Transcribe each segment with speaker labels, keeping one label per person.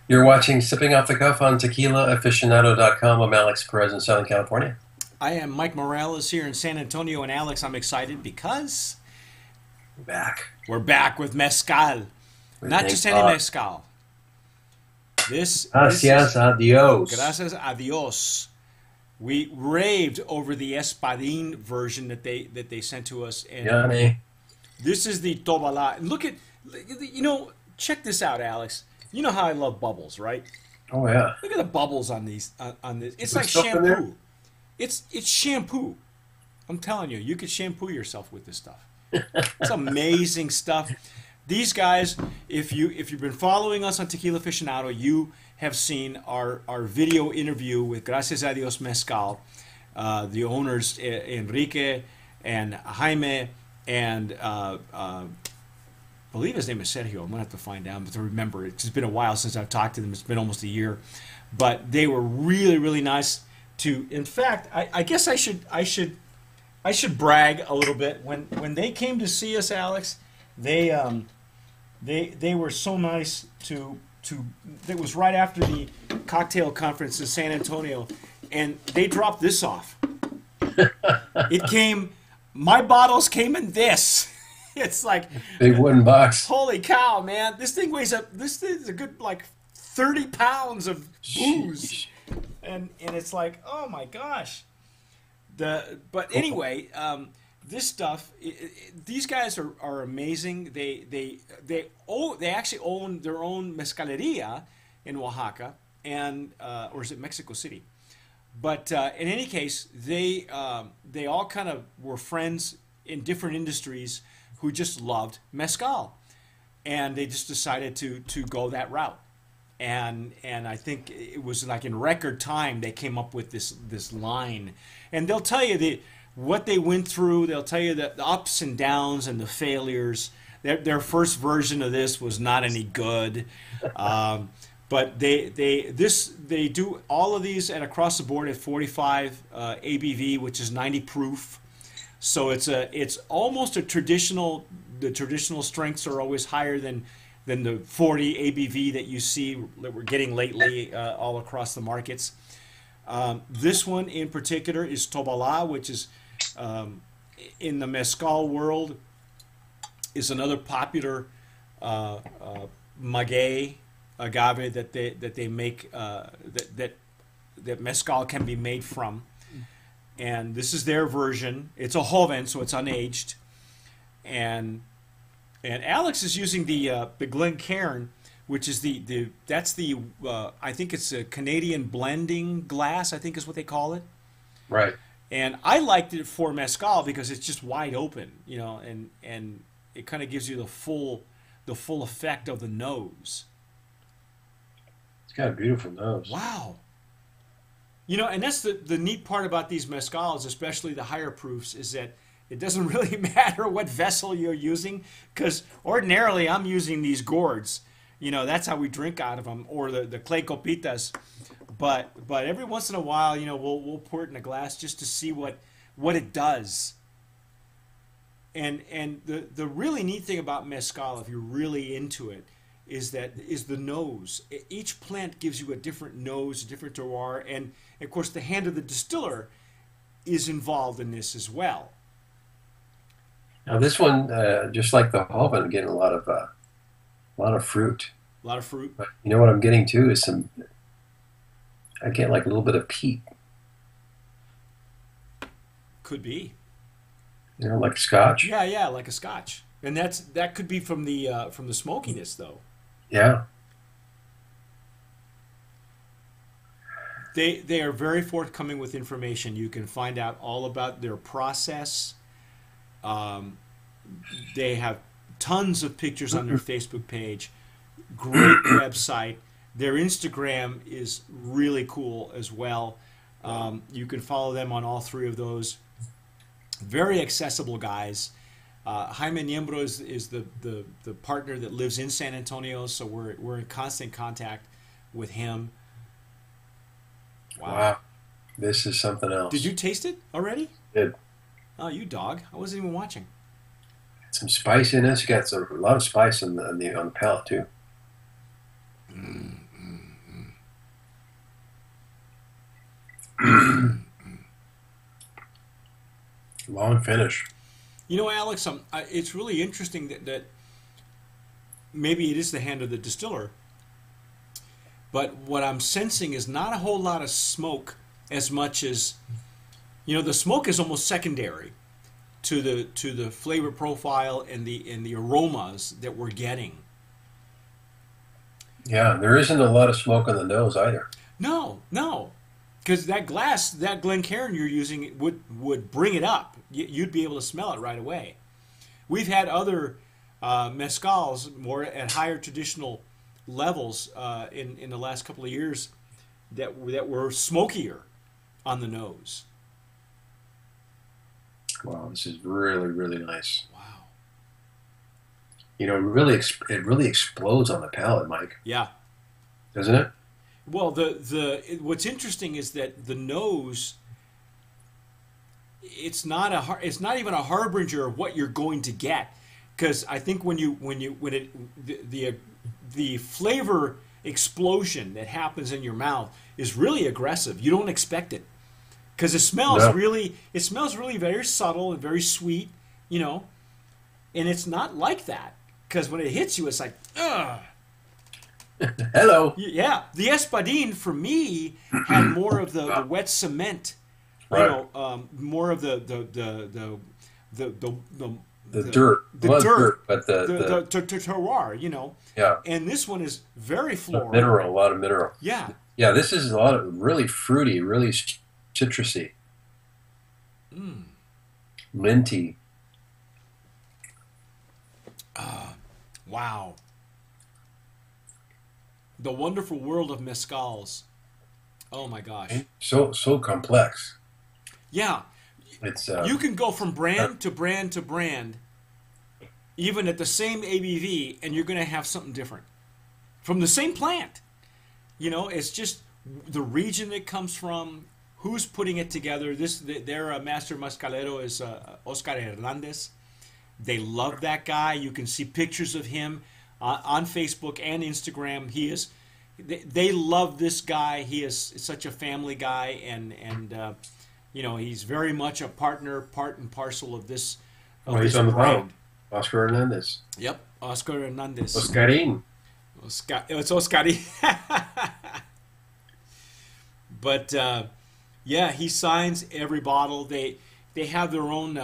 Speaker 1: You're watching Sipping Off the Cuff on TequilaAficionado.com. I'm Alex Perez in Southern California.
Speaker 2: I am Mike Morales here in San Antonio, and Alex, I'm excited because
Speaker 1: We're back.
Speaker 2: we're back with Mezcal. Not
Speaker 1: Thank
Speaker 2: just any
Speaker 1: God.
Speaker 2: Mezcal. This
Speaker 1: Gracias
Speaker 2: is
Speaker 1: a Dios.
Speaker 2: Gracias a Dios. We raved over the Espadin version that they sent to us, and
Speaker 1: Yanni.
Speaker 2: this is the Tobala. Look at, check this out, Alex. You know how I love bubbles, right?
Speaker 1: Oh, yeah.
Speaker 2: Look at the bubbles on these on this. It's
Speaker 1: Put
Speaker 2: like
Speaker 1: stuff in there?
Speaker 2: shampoo. It's shampoo. I'm telling you, you could shampoo yourself with this stuff. It's amazing stuff. These guys, if you've been following us on Tequila Aficionado, you have seen our video interview with Gracias a Dios Mezcal, the owners Enrique and Jaime, and I believe his name is Sergio. I'm gonna have to find out, but to remember, it's been a while since I've talked to them. It's been almost a year, but they were really, really nice. In fact, I guess I should brag a little bit. When they came to see us, Alex, they were so nice to. It was right after the cocktail conference in San Antonio, and they dropped this off. It came. My bottles came in this. It's like,
Speaker 1: Big wooden box.
Speaker 2: holy cow, man! This thing weighs up. This thing is a good like 30 pounds of booze,
Speaker 1: Sheesh.
Speaker 2: and it's like, oh my gosh. But anyway, this stuff. These guys are amazing. They actually own their own mezcaleria in Oaxaca, and or is it Mexico City? But in any case, they all kind of were friends in different industries who just loved mezcal, and they just decided to go that route. And I think it was like in record time they came up with this line, and they'll tell you what they went through. They'll tell you the ups and downs and the failures. Their first version of this was not any good. But they do all of these at across the board at 45 ABV, which is 90 proof. So it's almost a traditional. The traditional strengths are always higher than the 40 ABV that you see that we're getting lately all across the markets. This one in particular is Tobala, which is in the mezcal world is another popular maguey agave that they make that mezcal can be made from, and this is their version. It's a Joven, so it's unaged, and Alex is using the Glencairn, which is that's the I think it's a Canadian blending glass, I think is what they call it.
Speaker 1: Right.
Speaker 2: And I liked it for mezcal because it's just wide open, and it kind of gives you the full effect of the nose.
Speaker 1: It's got a beautiful nose.
Speaker 2: Wow. And that's the neat part about these mezcals, especially the higher proofs, is that it doesn't really matter what vessel you're using, because ordinarily I'm using these gourds. That's how we drink out of them, or the clay copitas. But every once in a while, we'll pour it in a glass just to see what it does. And the really neat thing about mezcal, if you're really into it, is the nose. Each plant gives you a different nose, a different terroir, and of course the hand of the distiller is involved in this as well.
Speaker 1: Now this one, just like the Joven, getting a lot of fruit.
Speaker 2: A lot of fruit.
Speaker 1: But you know what I'm getting too is I get like a little bit of peat.
Speaker 2: Could be.
Speaker 1: Like Scotch.
Speaker 2: Yeah, like a Scotch, and that could be from the smokiness though.
Speaker 1: Yeah.
Speaker 2: They are very forthcoming with information. You can find out all about their process. They have tons of pictures on their Facebook page. Great website. Their Instagram is really cool as well. You can follow them on all three of those. Very accessible guys. Jaime Niembro is the partner that lives in San Antonio, so we're in constant contact with him.
Speaker 1: Wow. This is something else.
Speaker 2: Did you taste it already?
Speaker 1: Did.
Speaker 2: Oh, you dog! I wasn't even watching.
Speaker 1: Some spice in this. You got a lot of spice on the palate too. Long finish.
Speaker 2: You know, Alex, it's really interesting that maybe it is the hand of the distiller, but what I'm sensing is not a whole lot of smoke as much as, the smoke is almost secondary to the flavor profile and the aromas that we're getting.
Speaker 1: Yeah, there isn't a lot of smoke on the nose either.
Speaker 2: No, no, because that Glencairn you're using would bring it up. You'd be able to smell it right away. We've had other mezcals more at higher traditional levels in the last couple of years that were smokier on the nose.
Speaker 1: Wow, this is really, really nice.
Speaker 2: Wow.
Speaker 1: It really explodes on the palate, Mike,
Speaker 2: Yeah.
Speaker 1: doesn't it?
Speaker 2: Well, what's interesting is that the nose, it's not even a harbinger of what you're going to get, because I think the flavor explosion that happens in your mouth is really aggressive. You don't expect it, because
Speaker 1: No.
Speaker 2: it smells really very subtle and very sweet, and it's not like that, because when it hits you, it's like, ugh.
Speaker 1: Hello.
Speaker 2: Yeah, the Espadin for me had more of the wet cement,
Speaker 1: Right.
Speaker 2: more of the
Speaker 1: Dirt.
Speaker 2: the
Speaker 1: Well,
Speaker 2: dirt,
Speaker 1: but
Speaker 2: the terroir.
Speaker 1: yeah,
Speaker 2: And this one is very floral.
Speaker 1: mineral, a lot of mineral.
Speaker 2: Yeah.
Speaker 1: Yeah, this is a lot of really fruity, really citrusy,
Speaker 2: Mm.
Speaker 1: minty.
Speaker 2: Wow. The wonderful world of mezcals. Oh my gosh.
Speaker 1: So complex.
Speaker 2: Yeah,
Speaker 1: It's
Speaker 2: you can go from brand to brand to brand, even at the same ABV, and you're going to have something different from the same plant. It's just the region it comes from, who's putting it together. Their master mezcalero is Oscar Hernandez. They love that guy. You can see pictures of him on Facebook and Instagram. They love this guy. He is such a family guy, and he's very much a partner, part and parcel of this
Speaker 1: he's on the
Speaker 2: brand.
Speaker 1: bottom. Oscar Hernandez.
Speaker 2: Yep, Oscar Hernandez.
Speaker 1: Oscarín.
Speaker 2: It's Oscari. But yeah, he signs every bottle. They have their own.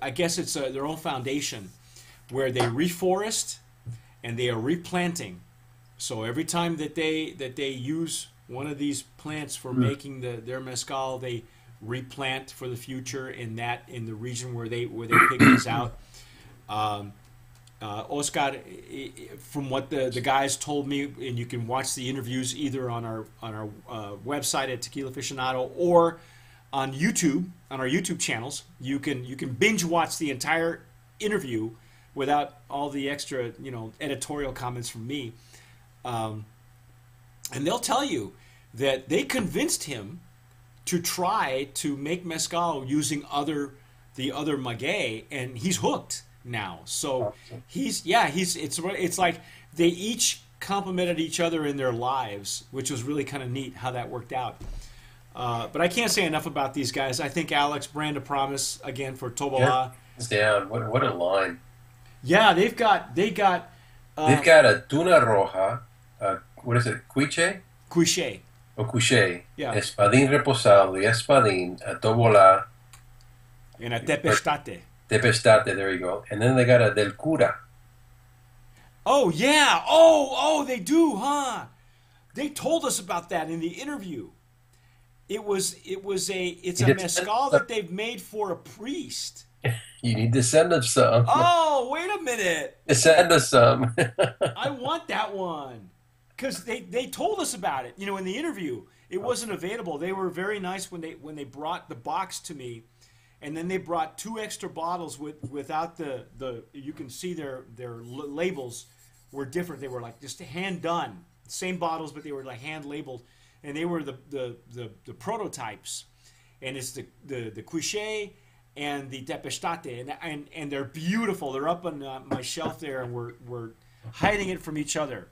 Speaker 2: I guess it's their own foundation where they reforest and they are replanting. So every time that they use one of these plants for making their mezcal, they replant for the future in the region where they pick these out. Oscar, from what the guys told me, and you can watch the interviews either on our website at Tequila Aficionado or on YouTube, on our YouTube channels. You can binge watch the entire interview without all the extra editorial comments from me, and they'll tell you that they convinced him to try to make mezcal using the other maguey, and he's hooked now. So it's like they each complemented each other in their lives, which was really kind of neat how that worked out. But I can't say enough about these guys. I think Alex, brand of promise again for Tobala.
Speaker 1: Hands down. What a line.
Speaker 2: Yeah, they've got
Speaker 1: They've got a tuna roja. What is it? Quiche
Speaker 2: Cuichet.
Speaker 1: or couche?
Speaker 2: Yeah.
Speaker 1: Espadín reposado y espadín. A Tobala.
Speaker 2: And a Tempestate.
Speaker 1: Tempestate. There you go. And then they got a del cura.
Speaker 2: Oh yeah. Oh, they do, huh? They told us about that in the interview. It's a mezcal that they've made for a priest.
Speaker 1: You need to send us some.
Speaker 2: Oh, wait a minute.
Speaker 1: Send us some.
Speaker 2: I want that one. Because they told us about it, in the interview. It wasn't available. They were very nice when they brought the box to me, and then they brought 2 extra bottles without the you can see their labels were different. They were like just hand done, same bottles, but they were like hand labeled, and they were the prototypes, and it's the Cuichet and the Tempestate, and they're beautiful. They're up on my shelf there, and we're hiding it from each other.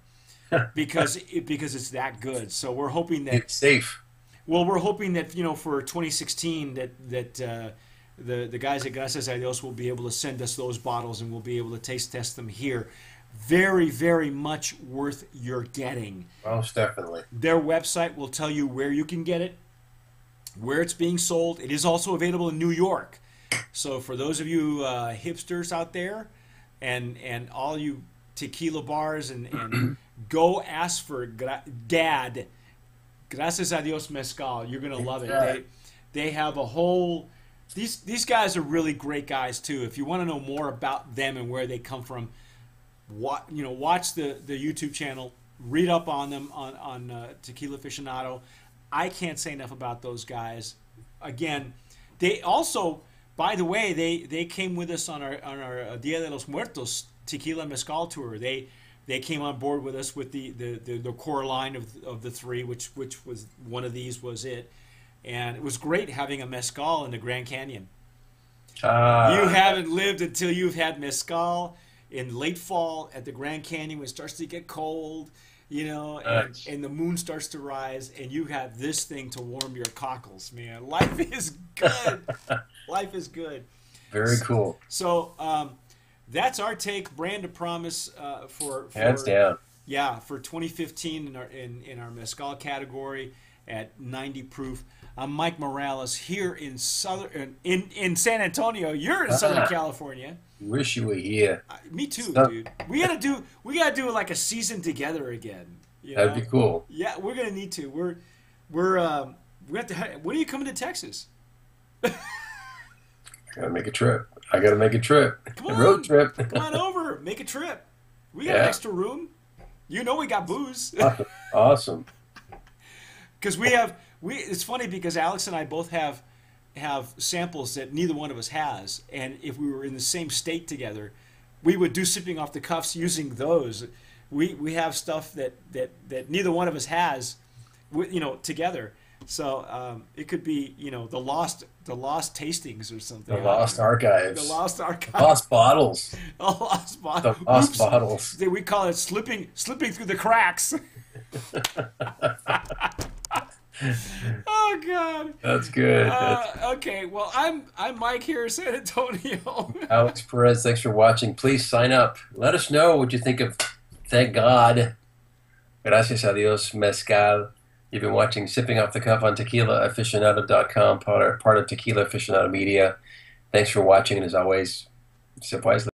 Speaker 2: because it's that good. So we're hoping that
Speaker 1: It's safe.
Speaker 2: well, we're hoping that for 2016 that the guys at Gracias a Dios will be able to send us those bottles and we'll be able to taste test them here. Very, very much worth your getting.
Speaker 1: Most definitely.
Speaker 2: Their website will tell you where you can get it, where it's being sold. It is also available in New York. So for those of you hipsters out there and all you tequila bars and go ask for GAD, Gracias a Dios Mezcal. You're going to love it. They have a whole... These guys are really great guys too. If you want to know more about them and where they come from, watch the YouTube channel, read up on them on Tequila Aficionado. I can't say enough about those guys. Again, they also, by the way, they came with us on our Dia de los Muertos Tequila Mezcal tour. They came on board with us with the core line of the three, which was one of these was it. And it was great having a mezcal in the Grand Canyon. You haven't lived until you've had mezcal in late fall at the Grand Canyon when it starts to get cold, and the moon starts to rise, and you have this thing to warm your cockles, man. Life is good. Life is good.
Speaker 1: Very cool.
Speaker 2: So that's our take, brand of promise for
Speaker 1: hands down.
Speaker 2: Yeah, for 2015 in our mezcal category at 90 proof. I'm Mike Morales here in in San Antonio. You're in Southern California.
Speaker 1: Wish you were here.
Speaker 2: Me too, dude. We gotta do like a season together again.
Speaker 1: That'd be cool.
Speaker 2: Yeah, we're gonna need to. We have to. When are you coming to Texas?
Speaker 1: I gotta make a trip.
Speaker 2: Come on,
Speaker 1: road trip.
Speaker 2: Come on over. Make a trip. We got an extra room. We got booze.
Speaker 1: Awesome.
Speaker 2: Because it's funny because Alex and I both have samples that neither one of us has, and if we were in the same state together, we would do sipping off the cuffs using those. We have stuff that neither one of us has, together. So it could be the lost tastings or something.
Speaker 1: The lost archives.
Speaker 2: The lost archives.
Speaker 1: Lost bottles.
Speaker 2: The lost bottles.
Speaker 1: The lost bottles.
Speaker 2: We call it slipping through the cracks. Oh God,
Speaker 1: that's good.
Speaker 2: Okay, well, I'm Mike here in San Antonio.
Speaker 1: Alex Perez, thanks for watching. Please sign up. Let us know what you think of Thank God, Gracias a Dios Mezcal. You've been watching Sipping Off the Cuff on TequilaAficionado.com, part of Tequila Aficionado Media. Thanks for watching, and as always, sip wisely.